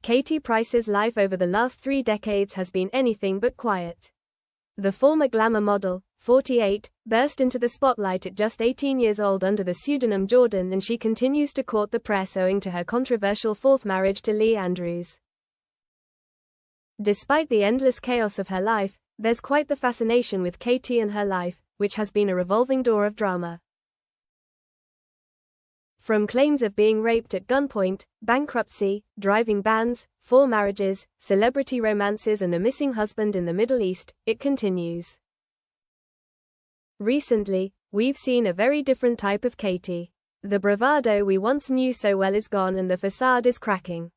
Katie Price's life over the last 3 decades has been anything but quiet. The former glamour model, 48, burst into the spotlight at just 18 years old under the pseudonym Jordan, and she continues to court the press owing to her controversial fourth marriage to Lee Andrews. Despite the endless chaos of her life, there's quite the fascination with Katie and her life, which has been a revolving door of drama. From claims of being raped at gunpoint, bankruptcy, driving bans, 4 marriages, celebrity romances and a missing husband in the Middle East, it continues. Recently, we've seen a very different type of Katie. The bravado we once knew so well is gone and the facade is cracking.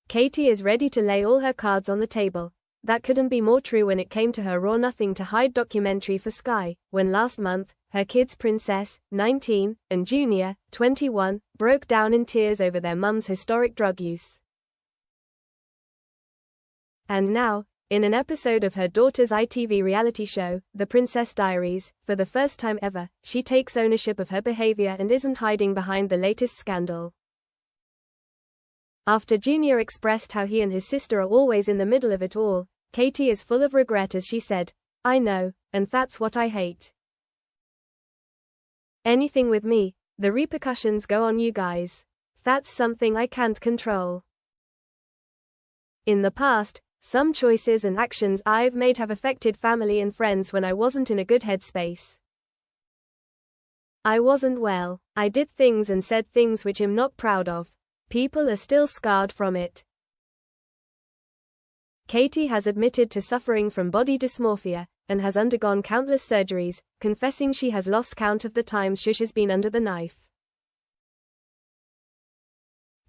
Katie is ready to lay all her cards on the table. That couldn't be more true when it came to her Raw Nothing to Hide documentary for Sky, when last month, her kids Princess, 19, and Junior, 21, broke down in tears over their mum's historic drug use. And now, in an episode of her daughter's ITV reality show, The Princess Diaries, for the first time ever, she takes ownership of her behavior and isn't hiding behind the latest scandal. After Junior expressed how he and his sister are always in the middle of it all, Katie is full of regret as she said, "I know, and that's what I hate. Anything with me, the repercussions go on you guys. That's something I can't control. In the past, some choices and actions I've made have affected family and friends when I wasn't in a good headspace. I wasn't well, I did things and said things which I'm not proud of. People are still scarred from it." Katie has admitted to suffering from body dysmorphia, and has undergone countless surgeries, confessing she has lost count of the times Shush has been under the knife.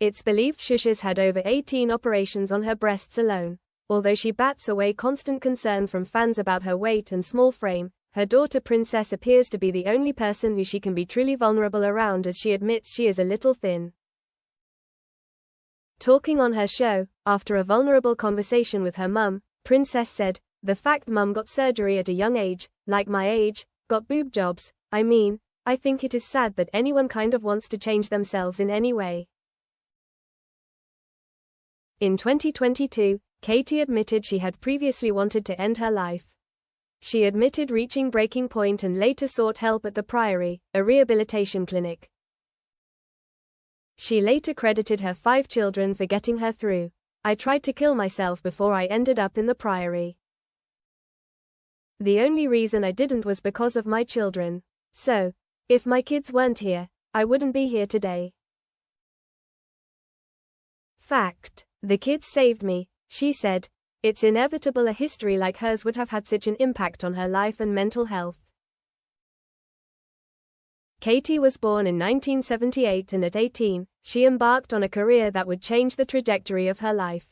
It's believed Shush has had over 18 operations on her breasts alone. Although she bats away constant concern from fans about her weight and small frame, her daughter Princess appears to be the only person who she can be truly vulnerable around, as she admits she is a little thin. Talking on her show, after a vulnerable conversation with her mum, Princess said, "The fact mum got surgery at a young age, like my age, got boob jobs, I think it is sad that anyone kind of wants to change themselves in any way." In 2022, Katie admitted she had previously wanted to end her life. She admitted reaching breaking point and later sought help at the Priory, a rehabilitation clinic. She later credited her 5 children for getting her through. "I tried to kill myself before I ended up in the Priory. The only reason I didn't was because of my children. So, if my kids weren't here, I wouldn't be here today. Fact. The kids saved me," she said. It's inevitable a history like hers would have had such an impact on her life and mental health. Katie was born in 1978 and at 18, she embarked on a career that would change the trajectory of her life.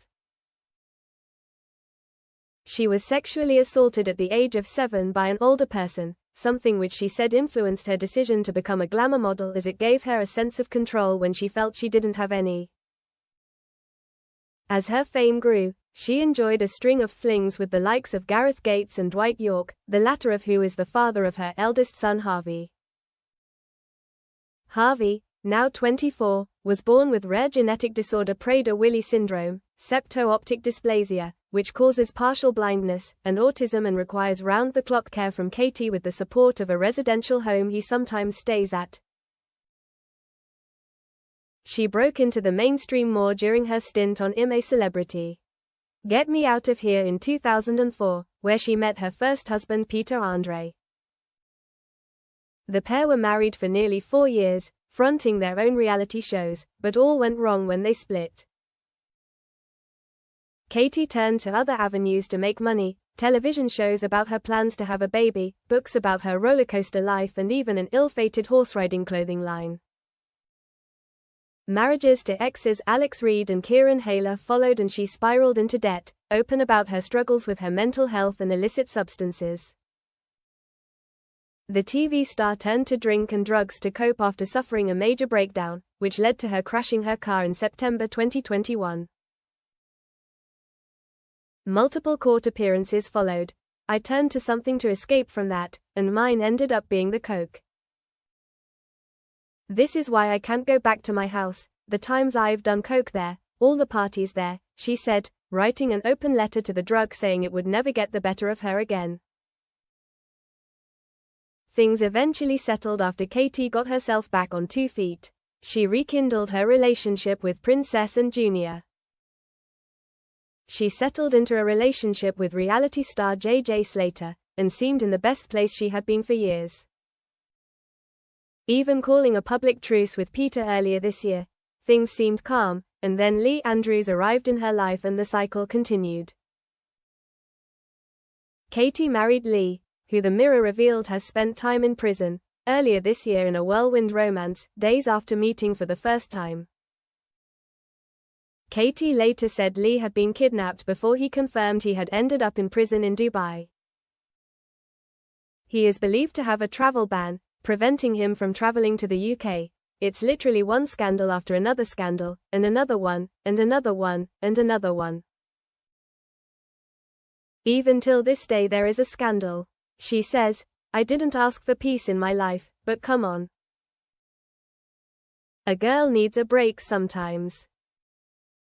She was sexually assaulted at the age of 7 by an older person, something which she said influenced her decision to become a glamour model, as it gave her a sense of control when she felt she didn't have any. As her fame grew, she enjoyed a string of flings with the likes of Gareth Gates and Dwight Yorke, the latter of who is the father of her eldest son Harvey. Harvey, now 24, was born with rare genetic disorder Prader-Willi syndrome, septo-optic dysplasia, which causes partial blindness, and autism, and requires round-the-clock care from Katie with the support of a residential home he sometimes stays at. She broke into the mainstream more during her stint on I'm a Celebrity. Get Me Out of Here in 2004, where she met her first husband Peter Andre. The pair were married for nearly 4 years, fronting their own reality shows, but all went wrong when they split. Katie turned to other avenues to make money: television shows about her plans to have a baby, books about her rollercoaster life, and even an ill-fated horse-riding clothing line. Marriages to exes Alex Reid and Kieran Hayler followed, and she spiraled into debt, open about her struggles with her mental health and illicit substances. The TV star turned to drink and drugs to cope after suffering a major breakdown, which led to her crashing her car in September 2021. Multiple court appearances followed. "I turned to something to escape from that, and mine ended up being the coke. This is why I can't go back to my house. The times I've done coke there, all the parties there, she said, writing an open letter to the drug saying it would never get the better of her again. Things eventually settled after Katie got herself back on 2 feet. She rekindled her relationship with Princess and Jr. She settled into a relationship with reality star JJ Slater, and seemed in the best place she had been for years. Even calling a public truce with Peter earlier this year, things seemed calm, and then Lee Andrews arrived in her life and the cycle continued. Katie married Lee, who the Mirror revealed has spent time in prison, earlier this year in a whirlwind romance, days after meeting for the first time. Katie later said Lee had been kidnapped before he confirmed he had ended up in prison in Dubai. He is believed to have a travel ban, preventing him from traveling to the UK. It's literally one scandal after another scandal, and another one, and another one, and another one. Even till this day there is a scandal. She says, "I didn't ask for peace in my life, but come on. A girl needs a break sometimes."